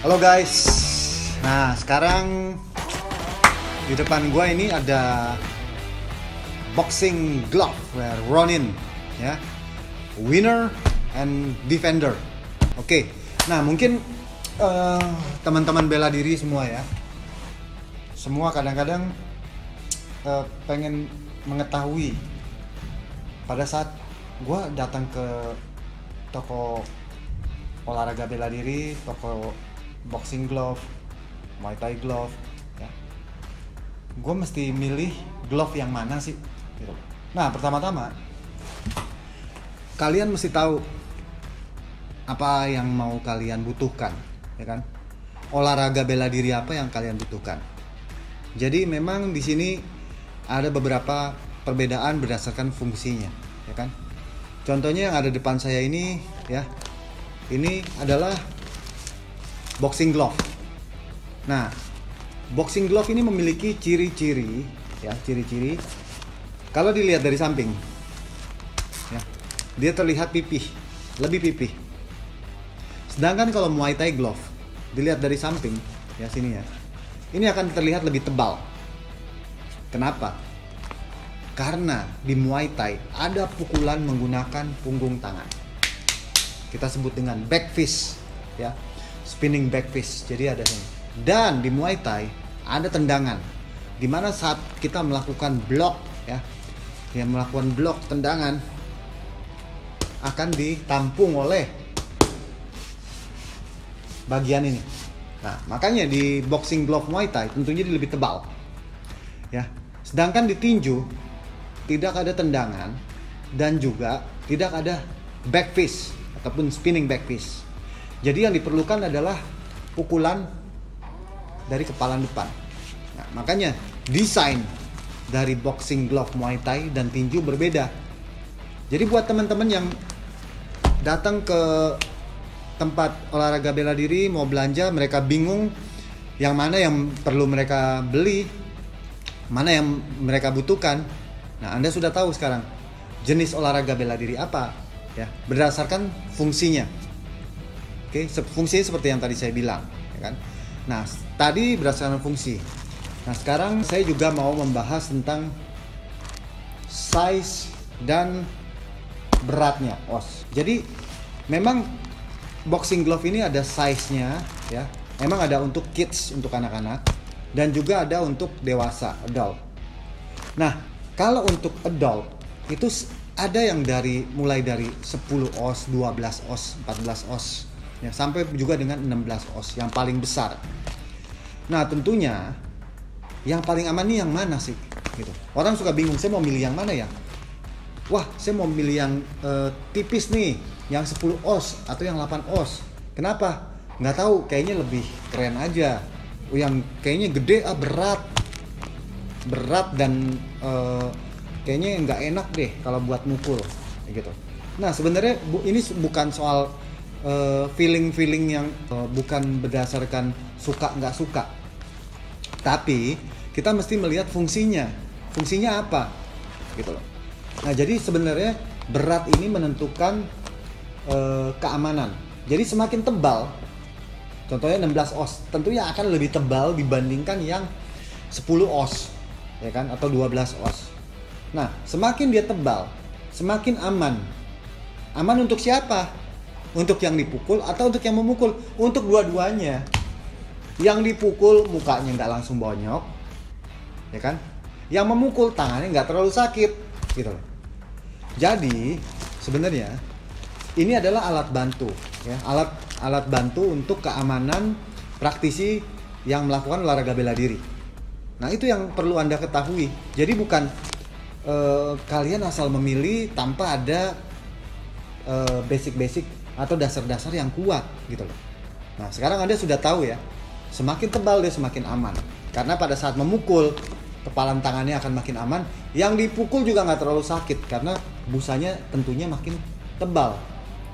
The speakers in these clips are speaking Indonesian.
Halo guys. Nah, sekarang di depan gua ini ada boxing glove Ronin ya. Winner and defender. Oke. Nah, mungkin teman-teman bela diri semua ya. Semua kadang-kadang pengen mengetahui pada saat gua datang ke toko olahraga bela diri, toko boxing glove, Muay Thai glove, ya. Gue mesti milih glove yang mana sih? Gitu. Nah, pertama-tama kalian mesti tahu apa yang mau kalian butuhkan, ya kan? Olahraga bela diri apa yang kalian butuhkan. Jadi memang di sini ada beberapa perbedaan berdasarkan fungsinya, ya kan? Contohnya yang ada depan saya ini, ya, ini adalah boxing glove. Nah, boxing glove ini memiliki ciri-ciri, ya, ciri-ciri. Kalau dilihat dari samping, ya, dia terlihat pipih, lebih pipih. Sedangkan kalau Muay Thai glove, dilihat dari samping, ya sini ya, ini akan terlihat lebih tebal. Kenapa? Karena di Muay Thai ada pukulan menggunakan punggung tangan. Kita sebut dengan back fist, ya. Spinning back fist, jadi ada ini. Dan di Muay Thai ada tendangan, dimana saat kita melakukan block, ya, yang melakukan block tendangan akan ditampung oleh bagian ini. Nah, makanya di boxing glove Muay Thai tentunya dia lebih tebal, ya. Sedangkan di tinju tidak ada tendangan dan juga tidak ada back fist ataupun spinning back fist. Jadi yang diperlukan adalah pukulan dari kepala depan. Nah, makanya desain dari boxing glove Muay Thai dan tinju berbeda. Jadi buat teman-teman yang datang ke tempat olahraga bela diri mau belanja, mereka bingung yang mana yang perlu mereka beli, mana yang mereka butuhkan. Nah, Anda sudah tahu sekarang jenis olahraga bela diri apa, ya, berdasarkan fungsinya. Oke, fungsinya seperti yang tadi saya bilang, ya kan? Nah, tadi berdasarkan fungsi. Nah, sekarang saya juga mau membahas tentang size dan beratnya os. Jadi, memang boxing glove ini ada size-nya, ya. Memang ada untuk kids, untuk anak-anak, dan juga ada untuk dewasa, adult. Nah, kalau untuk adult itu ada yang mulai dari 10 oz, 12 oz, 14 oz. Ya, sampai juga dengan 16 oz yang paling besar. Nah, tentunya yang paling aman nih yang mana sih? Gitu. Orang suka bingung, saya mau milih yang mana ya? Wah, saya mau milih yang tipis nih, yang 10 oz atau yang 8 oz. Kenapa? Nggak tahu, kayaknya lebih keren aja. Yang kayaknya gede, berat dan kayaknya nggak enak deh kalau buat mukul, gitu. Nah, sebenarnya ini bukan soal feeling yang bukan berdasarkan suka nggak suka, tapi kita mesti melihat fungsinya apa, gitu loh. Nah, jadi sebenarnya berat ini menentukan keamanan. Jadi semakin tebal, contohnya 16 oz, tentunya akan lebih tebal dibandingkan yang 10 oz, ya kan, atau 12 oz. Nah, semakin dia tebal, semakin aman. Aman untuk siapa? Untuk yang dipukul atau untuk yang memukul? Untuk dua-duanya. Yang dipukul mukanya nggak langsung bonyok, ya kan? Yang memukul tangannya nggak terlalu sakit, gitu loh. Jadi sebenarnya ini adalah alat bantu, ya, alat bantu untuk keamanan praktisi yang melakukan olahraga bela diri. Nah, itu yang perlu Anda ketahui. Jadi bukan kalian asal memilih tanpa ada basic atau dasar-dasar yang kuat, gitu loh. Nah, sekarang Anda sudah tahu ya, semakin tebal dia semakin aman. Karena pada saat memukul, kepalan tangannya akan makin aman. Yang dipukul juga nggak terlalu sakit karena busanya tentunya makin tebal,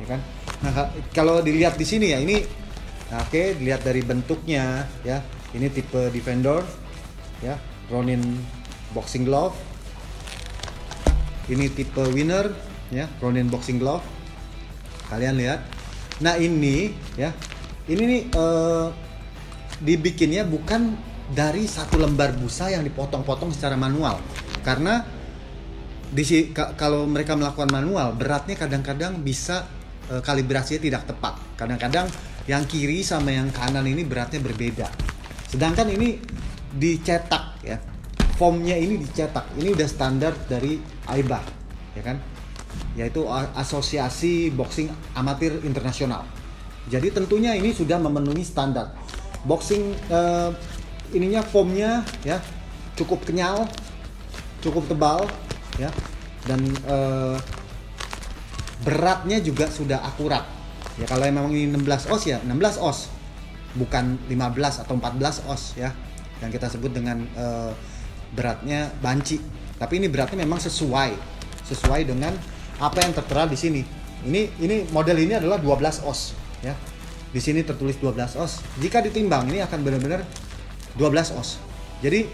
ya kan? Nah, kalau dilihat di sini ya, ini, oke, dilihat dari bentuknya, ya. Ini tipe defender, ya, Ronin boxing glove. Ini tipe winner, ya, Ronin boxing glove. Kalian lihat. Nah, ini, ya, ini nih dibikinnya bukan dari satu lembar busa yang dipotong-potong secara manual, karena kalau mereka melakukan manual, beratnya kadang-kadang bisa kalibrasinya tidak tepat. Kadang-kadang yang kiri sama yang kanan ini beratnya berbeda. Sedangkan ini dicetak ya, foamnya ini dicetak. Ini udah standar dari AIBA, ya kan? Yaitu Asosiasi Boxing Amatir Internasional. Jadi tentunya ini sudah memenuhi standar. Boxing ininya foamnya ya cukup kenyal, cukup tebal ya, dan beratnya juga sudah akurat. Ya kalau memang ini 16 oz ya 16 oz, bukan 15 atau 14 oz ya, yang kita sebut dengan beratnya banci. Tapi ini beratnya memang sesuai dengan apa yang tertera di sini. Ini model ini adalah 12 oz ya. Di sini tertulis 12 oz. Jika ditimbang ini akan benar-benar 12 oz. Jadi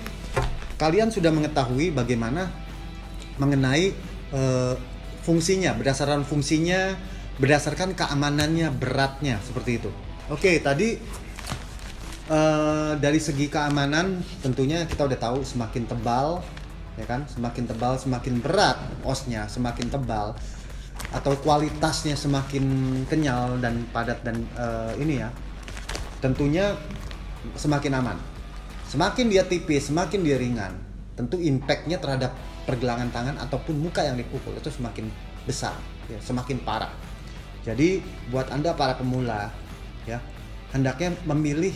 kalian sudah mengetahui bagaimana mengenai fungsinya, berdasarkan keamanannya, beratnya, seperti itu. Oke, tadi dari segi keamanan tentunya kita udah tahu semakin tebal, ya kan? Semakin tebal, semakin berat osnya, semakin tebal, atau kualitasnya semakin kenyal dan padat dan ini ya, tentunya semakin aman. Semakin dia tipis, semakin dia ringan, tentu impactnya terhadap pergelangan tangan ataupun muka yang dipukul itu semakin besar, ya, semakin parah. Jadi buat Anda para pemula ya, hendaknya memilih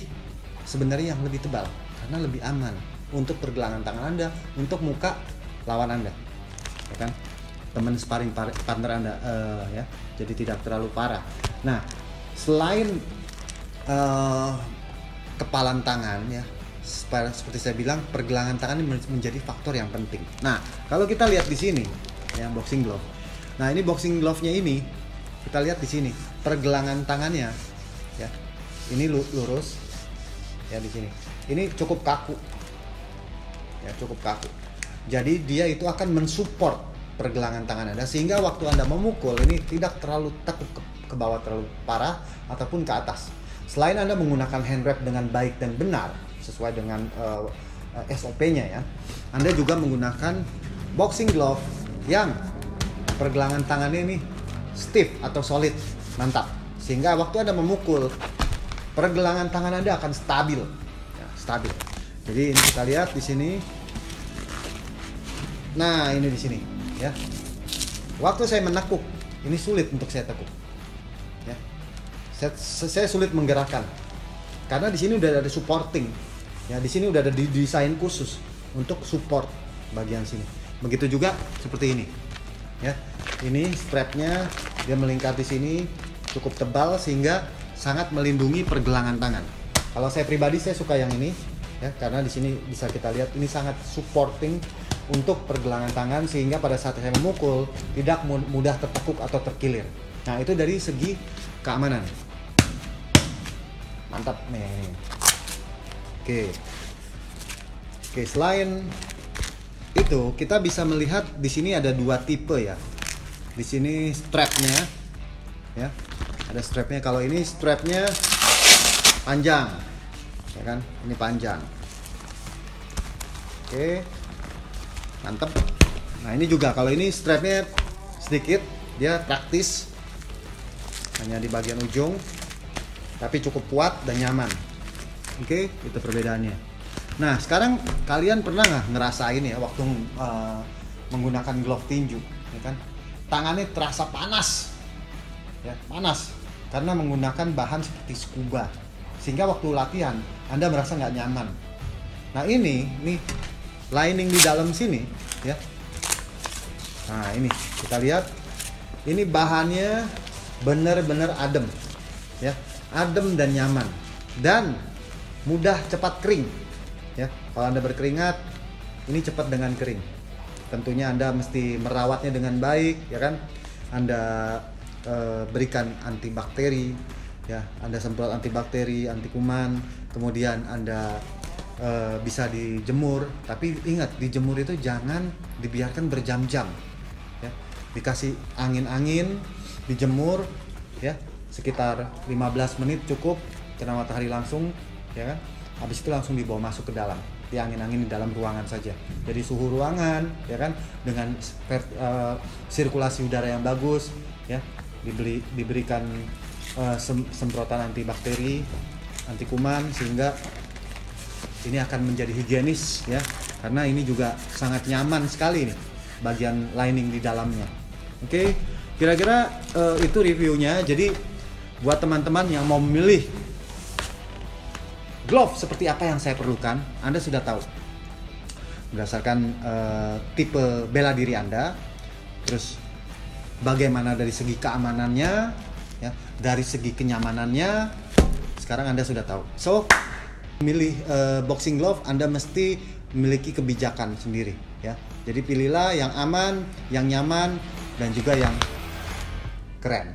sebenarnya yang lebih tebal karena lebih aman untuk pergelangan tangan Anda, untuk muka lawan Anda, ya kan? Teman sparring partner Anda ya, jadi tidak terlalu parah. Nah, selain kepalan tangan ya, seperti saya bilang, pergelangan tangan ini menjadi faktor yang penting. Nah, kalau kita lihat di sini ya, boxing glove. Nah, ini boxing glove-nya ini kita lihat di sini pergelangan tangannya ya, ini lurus ya, di sini ini cukup kaku ya, cukup kaku. Jadi dia itu akan mensupport pergelangan tangan Anda sehingga waktu Anda memukul ini tidak terlalu tekuk ke bawah terlalu parah ataupun ke atas. Selain Anda menggunakan hand wrap dengan baik dan benar sesuai dengan SOP-nya ya, Anda juga menggunakan boxing glove yang pergelangan tangannya ini stiff atau solid, mantap, sehingga waktu Anda memukul pergelangan tangan Anda akan stabil ya, stabil. Jadi ini kita lihat di sini. Nah, ini di sini ya. Waktu saya menekuk, ini sulit untuk saya tekuk ya. Saya sulit menggerakkan karena di sini udah ada supporting ya, di sini udah ada desain khusus untuk support bagian sini. Begitu juga seperti ini ya. Ini strapnya dia melingkar di sini, cukup tebal sehingga sangat melindungi pergelangan tangan. Kalau saya pribadi saya suka yang ini ya, karena di sini bisa kita lihat ini sangat supporting untuk pergelangan tangan sehingga pada saat saya memukul tidak mudah tertekuk atau terkilir. Nah, itu dari segi keamanan. Mantap nih. Oke, selain itu kita bisa melihat di sini ada dua tipe ya. Di sini strapnya ya, ada strapnya. Kalau ini strapnya panjang ya kan, ini panjang. Oke, mantap. Nah, ini juga kalau ini strapnya sedikit, dia praktis, hanya di bagian ujung, tapi cukup kuat dan nyaman. Oke, itu perbedaannya. Nah, sekarang kalian pernah nggak ngerasain ya waktu menggunakan glove tinju, ya kan? Tangannya terasa panas, ya panas, karena menggunakan bahan seperti scuba, sehingga waktu latihan Anda merasa nggak nyaman. Nah, ini nih lining di dalam sini, ya. Nah, ini kita lihat, ini bahannya benar-benar adem, ya, adem dan nyaman, dan mudah cepat kering, ya. Kalau Anda berkeringat, ini cepat dengan kering. Tentunya Anda mesti merawatnya dengan baik, ya kan? Anda berikan antibakteri, ya. Anda semprot antibakteri, anti kuman, kemudian Anda bisa dijemur. Tapi ingat, dijemur itu jangan dibiarkan berjam-jam, ya. Dikasih angin-angin, dijemur, ya, sekitar 15 menit cukup. kena matahari langsung, ya kan? Habis itu langsung dibawa masuk ke dalam, diangin-angin di dalam ruangan saja. Jadi suhu ruangan, ya kan, dengan sirkulasi udara yang bagus, ya, diberikan semprotan antibakteri, anti kuman, sehingga ini akan menjadi higienis, ya, karena ini juga sangat nyaman sekali nih bagian lining di dalamnya. Oke, kira-kira itu reviewnya. Jadi buat teman-teman yang mau memilih glove seperti apa yang saya perlukan, Anda sudah tahu berdasarkan tipe bela diri Anda, terus bagaimana dari segi keamanannya, ya, dari segi kenyamanannya, sekarang Anda sudah tahu. So, memilih boxing glove Anda mesti memiliki kebijakan sendiri, ya. Jadi pilihlah yang aman, yang nyaman, dan juga yang keren.